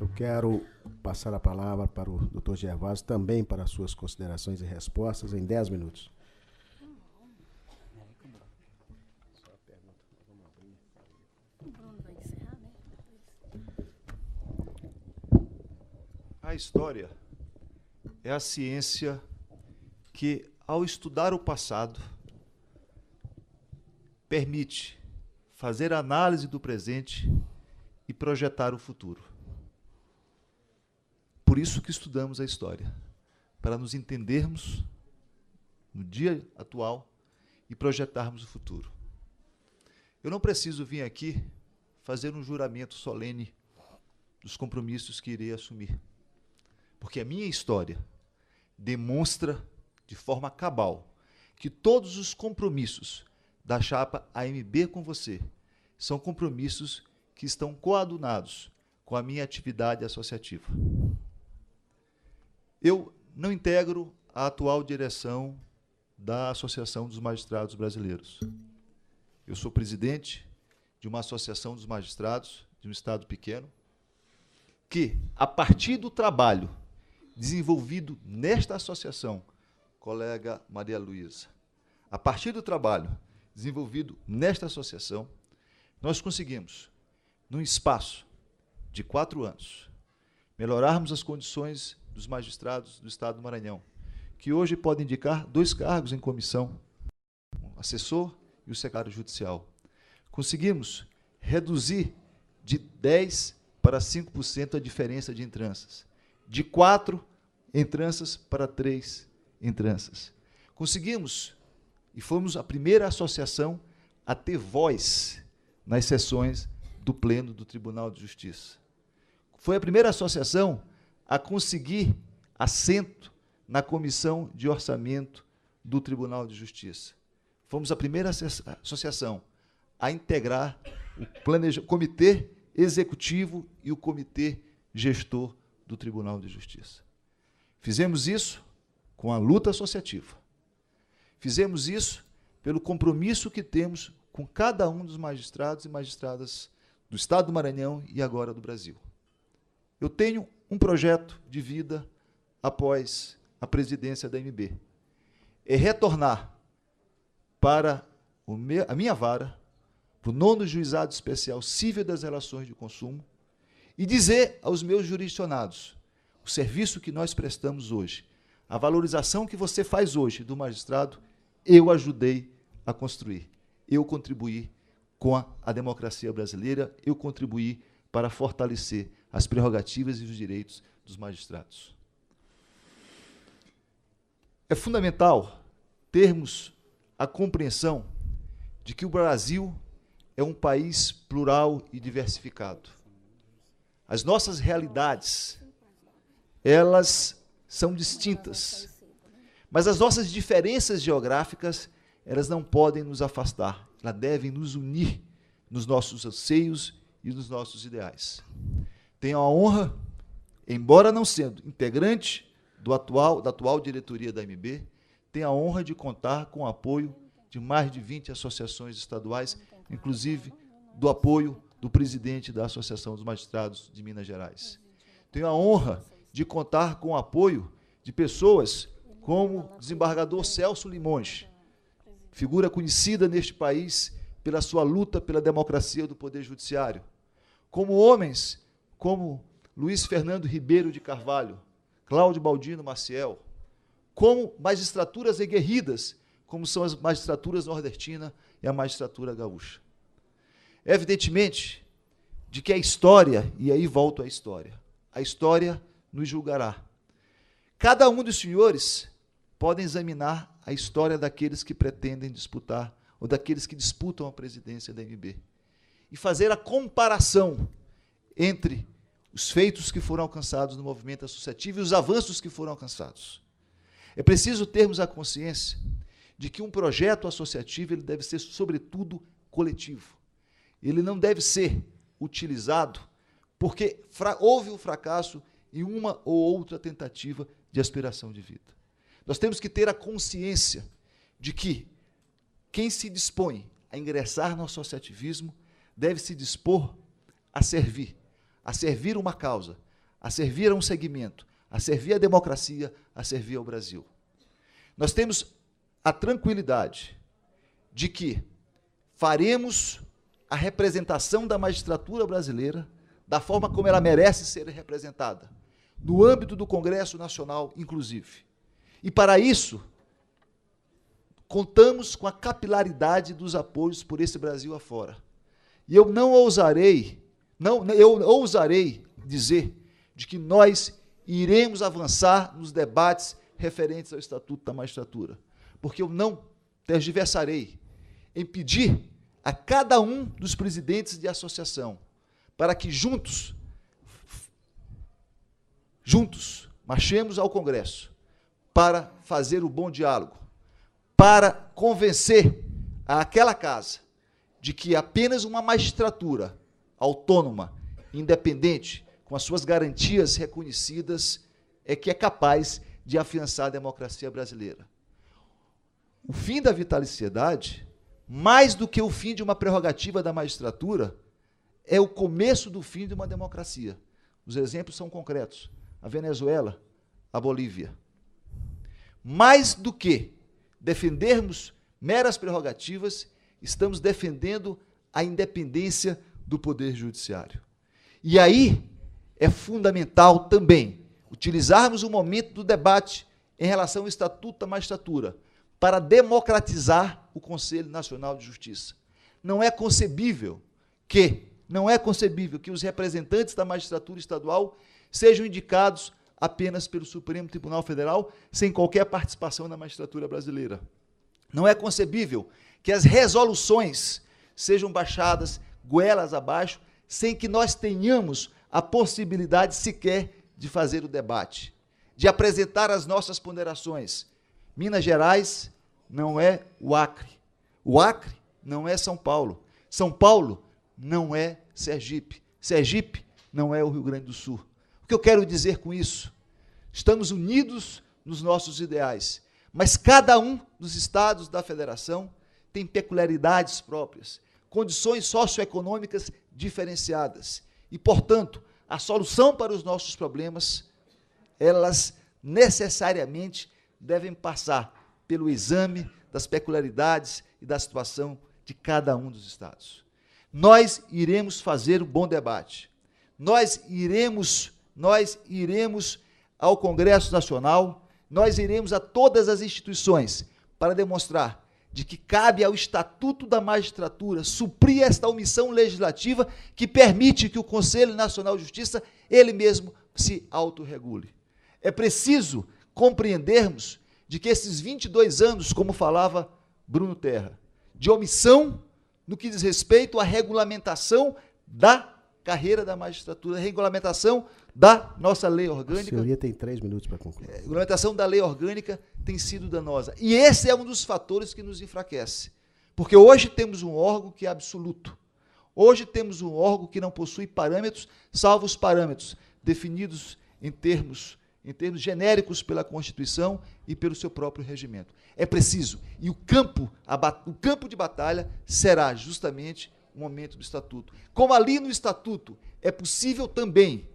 Eu quero passar a palavra para o Dr. Gervásio, também para as suas considerações e respostas, em 10 minutos. A história é a ciência que, ao estudar o passado, permite fazer análise do presente e projetar o futuro. Por isso que estudamos a história, para nos entendermos no dia atual e projetarmos o futuro. Eu não preciso vir aqui fazer um juramento solene dos compromissos que irei assumir, porque a minha história demonstra de forma cabal que todos os compromissos da chapa AMB com você são compromissos que estão coadunados com a minha atividade associativa. Eu não integro a atual direção da Associação dos Magistrados Brasileiros. Eu sou presidente de uma associação dos magistrados de um estado pequeno que, a partir do trabalho desenvolvido nesta associação, colega Maria Luísa, a partir do trabalho desenvolvido nesta associação, nós conseguimos, num espaço de 4 anos, melhorarmos as condições dos magistrados do Estado do Maranhão, que hoje podem indicar 2 cargos em comissão, o assessor e o secretário judicial. Conseguimos reduzir de 10% para 5% a diferença de entranças, de 4 entranças para 3 entranças. Conseguimos, e fomos a primeira associação a ter voz nas sessões do Pleno do Tribunal de Justiça. Foi a primeira associação a conseguir assento na Comissão de Orçamento do Tribunal de Justiça. Fomos a primeira associação a integrar o Comitê Executivo e o Comitê Gestor do Tribunal de Justiça. Fizemos isso com a luta associativa. Fizemos isso pelo compromisso que temos com cada um dos magistrados e magistradas do Estado do Maranhão e agora do Brasil. Eu tenho um projeto de vida após a presidência da AMB. É retornar para a minha vara, para o 9º Juizado Especial Cível das Relações de Consumo, e dizer aos meus jurisdicionados, o serviço que nós prestamos hoje, a valorização que você faz hoje do magistrado, eu ajudei a construir. Eu contribuí com a democracia brasileira, eu contribuí para fortalecer as prerrogativas e os direitos dos magistrados. É fundamental termos a compreensão de que o Brasil é um país plural e diversificado. As nossas realidades, elas são distintas, mas as nossas diferenças geográficas, elas não podem nos afastar, elas devem nos unir nos nossos anseios e nos nossos ideais. Tenho a honra, embora não sendo integrante da atual diretoria da AMB, tenho a honra de contar com o apoio de mais de 20 associações estaduais, inclusive do apoio do presidente da Associação dos Magistrados de Minas Gerais. Tenho a honra de contar com o apoio de pessoas como o desembargador Celso Limões, figura conhecida neste país pela sua luta pela democracia do Poder Judiciário, como homens como Luiz Fernando Ribeiro de Carvalho, Cláudio Baldino Maciel, como magistraturas aguerridas, como são as magistraturas nordestina e a magistratura gaúcha. Evidentemente, de que a história, e aí volto à história, a história nos julgará. Cada um dos senhores podem examinar a história daqueles que pretendem disputar, ou daqueles que disputam a presidência da AMB, e fazer a comparação entre os feitos que foram alcançados no movimento associativo e os avanços que foram alcançados. É preciso termos a consciência de que um projeto associativo ele deve ser, sobretudo, coletivo. Ele não deve ser utilizado porque houve um fracasso em uma ou outra tentativa de aspiração de vida. Nós temos que ter a consciência de que quem se dispõe a ingressar no associativismo deve se dispor a servir uma causa, a servir a um segmento, a servir à democracia, a servir ao Brasil. Nós temos a tranquilidade de que faremos a representação da magistratura brasileira da forma como ela merece ser representada, no âmbito do Congresso Nacional, inclusive. E, para isso, contamos com a capilaridade dos apoios por esse Brasil afora. E eu ousarei dizer de que nós iremos avançar nos debates referentes ao Estatuto da Magistratura, porque eu não tergiversarei em pedir a cada um dos presidentes de associação para que juntos marchemos ao Congresso para fazer o bom diálogo, para convencer aquela casa de que apenas uma magistratura autônoma, independente, com as suas garantias reconhecidas, é que é capaz de afiançar a democracia brasileira. O fim da vitaliciedade, mais do que o fim de uma prerrogativa da magistratura, é o começo do fim de uma democracia. Os exemplos são concretos. A Venezuela, a Bolívia. Mais do que defendermos meras prerrogativas, estamos defendendo a independência do Poder Judiciário. E aí é fundamental também utilizarmos o momento do debate em relação ao Estatuto da Magistratura para democratizar o Conselho Nacional de Justiça. Não é concebível que os representantes da magistratura estadual sejam indicados apenas pelo Supremo Tribunal Federal, sem qualquer participação da magistratura brasileira. Não é concebível que as resoluções sejam baixadas goelas abaixo, sem que nós tenhamos a possibilidade sequer de fazer o debate, de apresentar as nossas ponderações. Minas Gerais não é o Acre. O Acre não é São Paulo. São Paulo não é Sergipe. Sergipe não é o Rio Grande do Sul. O que eu quero dizer com isso? Estamos unidos nos nossos ideais, mas cada um dos estados da federação tem peculiaridades próprias, condições socioeconômicas diferenciadas. E, portanto, a solução para os nossos problemas, elas necessariamente devem passar pelo exame das peculiaridades e da situação de cada um dos estados. Nós iremos fazer um bom debate. Nós iremos ao Congresso Nacional, nós iremos a todas as instituições para demonstrar de que cabe ao Estatuto da Magistratura suprir esta omissão legislativa que permite que o Conselho Nacional de Justiça, ele mesmo, se autorregule. É preciso compreendermos de que esses 22 anos, como falava Bruno Terra, de omissão no que diz respeito à regulamentação da carreira da magistratura, regulamentação da nossa lei orgânica. A senhoria tem 3 minutos para concluir. A regulamentação da lei orgânica tem sido danosa. E esse é um dos fatores que nos enfraquece. Porque hoje temos um órgão que é absoluto. Hoje temos um órgão que não possui parâmetros, salvo os parâmetros definidos em termos genéricos pela Constituição e pelo seu próprio regimento. É preciso. E o campo de batalha será justamente o momento do Estatuto. Como ali no Estatuto é possível também,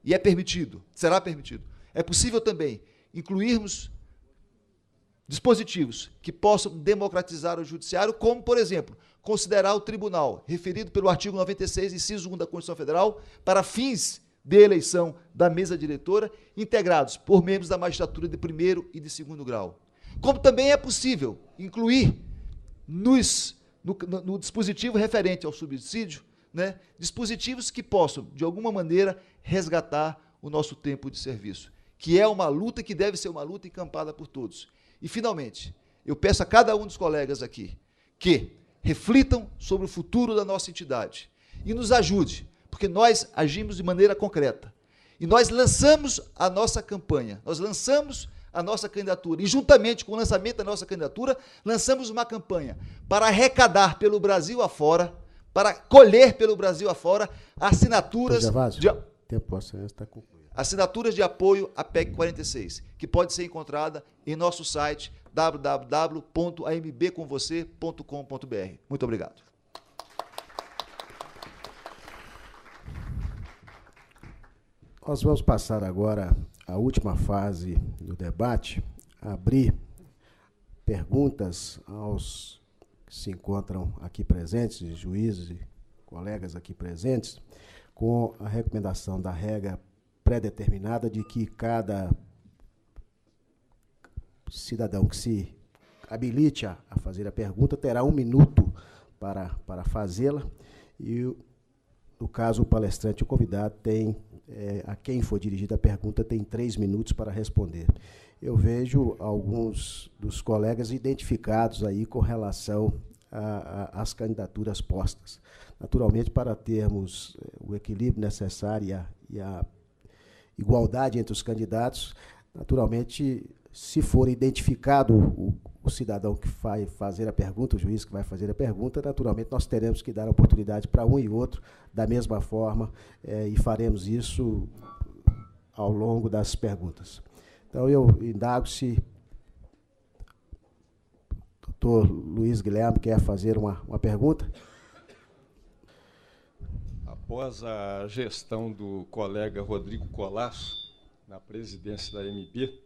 e é permitido, será permitido, é possível também incluirmos dispositivos que possam democratizar o judiciário, como, por exemplo, considerar o tribunal, referido pelo artigo 96, inciso 1 da Constituição Federal, para fins de eleição da mesa diretora, integrados por membros da magistratura de primeiro e de segundo grau. Como também é possível incluir no dispositivo referente ao subsídio, dispositivos que possam, de alguma maneira, resgatar o nosso tempo de serviço, que é uma luta que deve ser uma luta encampada por todos. E, finalmente, eu peço a cada um dos colegas aqui que reflitam sobre o futuro da nossa entidade e nos ajude, porque nós agimos de maneira concreta. E nós lançamos a nossa campanha, nós lançamos a nossa candidatura, e juntamente com o lançamento da nossa candidatura, lançamos uma campanha para arrecadar pelo Brasil afora, para colher pelo Brasil afora assinaturas de apoio à PEC 46, que pode ser encontrada em nosso site www.ambcomvocê.com.br. Muito obrigado. Nós vamos passar agora a última fase do debate, abrir perguntas aos que se encontram aqui presentes, juízes e colegas aqui presentes, com a recomendação da regra pré-determinada de que cada cidadão que se habilite a fazer a pergunta terá 1 minuto para fazê-la, e, no caso, o palestrante, o convidado, tem, a quem for dirigida a pergunta, tem 3 minutos para responder. Eu vejo alguns dos colegas identificados aí com relação às candidaturas postas. Naturalmente, para termos o equilíbrio necessário e a igualdade entre os candidatos, naturalmente, se for identificado o cidadão que vai fazer a pergunta, o juiz que vai fazer a pergunta, naturalmente nós teremos que dar a oportunidade para um e outro da mesma forma, e faremos isso ao longo das perguntas. Então, eu indago se o doutor Luiz Guilherme quer fazer uma pergunta. Após a gestão do colega Rodrigo Colasso na presidência da AMB,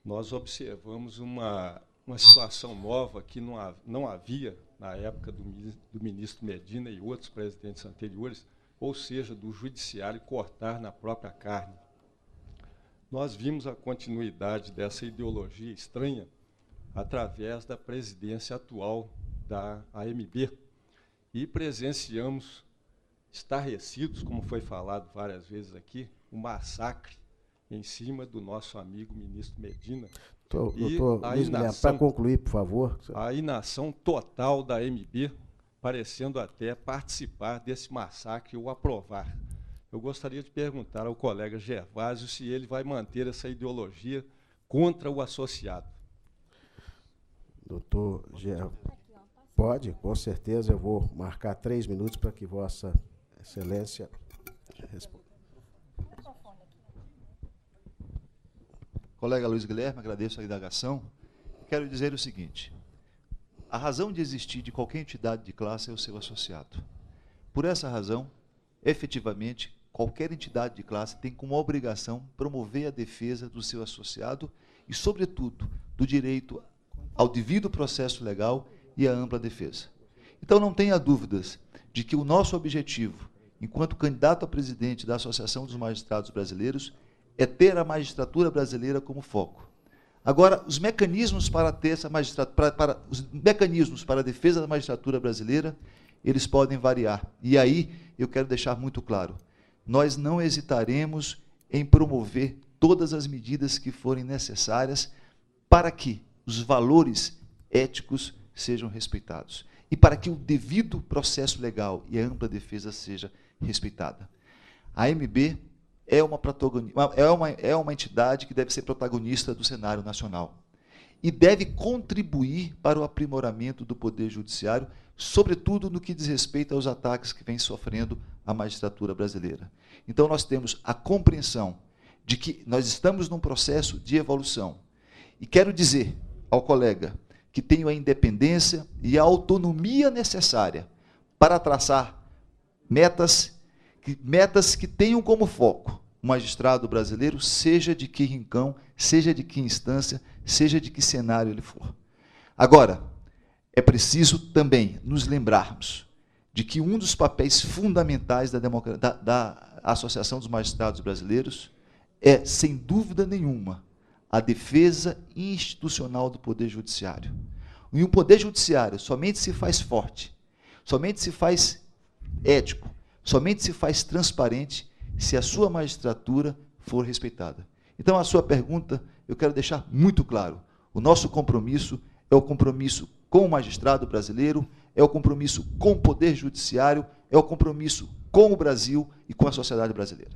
nós observamos uma situação nova que não havia na época do ministro Medina e outros presidentes anteriores, ou seja, do judiciário cortar na própria carne. Nós vimos a continuidade dessa ideologia estranha através da presidência atual da AMB e presenciamos, estarrecidos, como foi falado várias vezes aqui, um massacre em cima do nosso amigo ministro Medina. Doutor Luiz Guilherme, para concluir, por favor. A inação total da AMB, parecendo até participar desse massacre ou aprovar. Eu gostaria de perguntar ao colega Gervásio se ele vai manter essa ideologia contra o associado. Doutor Gervásio, pode, com certeza. Eu vou marcar 3 minutos para que Vossa Excelência responda. Colega Luiz Guilherme, agradeço a indagação. Quero dizer o seguinte: a razão de existir de qualquer entidade de classe é o seu associado. Por essa razão, efetivamente, qualquer entidade de classe tem como obrigação promover a defesa do seu associado e, sobretudo, do direito ao devido processo legal e à ampla defesa. Então, não tenha dúvidas de que o nosso objetivo, enquanto candidato a presidente da Associação dos Magistrados Brasileiros, é ter a magistratura brasileira como foco. Agora, os mecanismos para ter essa magistratura, os mecanismos para a defesa da magistratura brasileira, eles podem variar. E aí, eu quero deixar muito claro, nós não hesitaremos em promover todas as medidas que forem necessárias para que os valores éticos sejam respeitados e para que o devido processo legal e a ampla defesa seja respeitada. A AMB é uma entidade que deve ser protagonista do cenário nacional e deve contribuir para o aprimoramento do Poder Judiciário, sobretudo no que diz respeito aos ataques que vem sofrendo a magistratura brasileira. Então, nós temos a compreensão de que nós estamos num processo de evolução. E quero dizer ao colega que tenho a independência e a autonomia necessária para traçar metas que tenham como foco o magistrado brasileiro, seja de que rincão, seja de que instância, seja de que cenário ele for. Agora, é preciso também nos lembrarmos de que um dos papéis fundamentais da Associação dos Magistrados Brasileiros é, sem dúvida nenhuma, a defesa institucional do Poder Judiciário. E um Poder Judiciário somente se faz forte, somente se faz ético, somente se faz transparente se a sua magistratura for respeitada. Então, a sua pergunta, eu quero deixar muito claro. O nosso compromisso é o compromisso com o magistrado brasileiro, é o compromisso com o Poder Judiciário, é o compromisso com o Brasil e com a sociedade brasileira.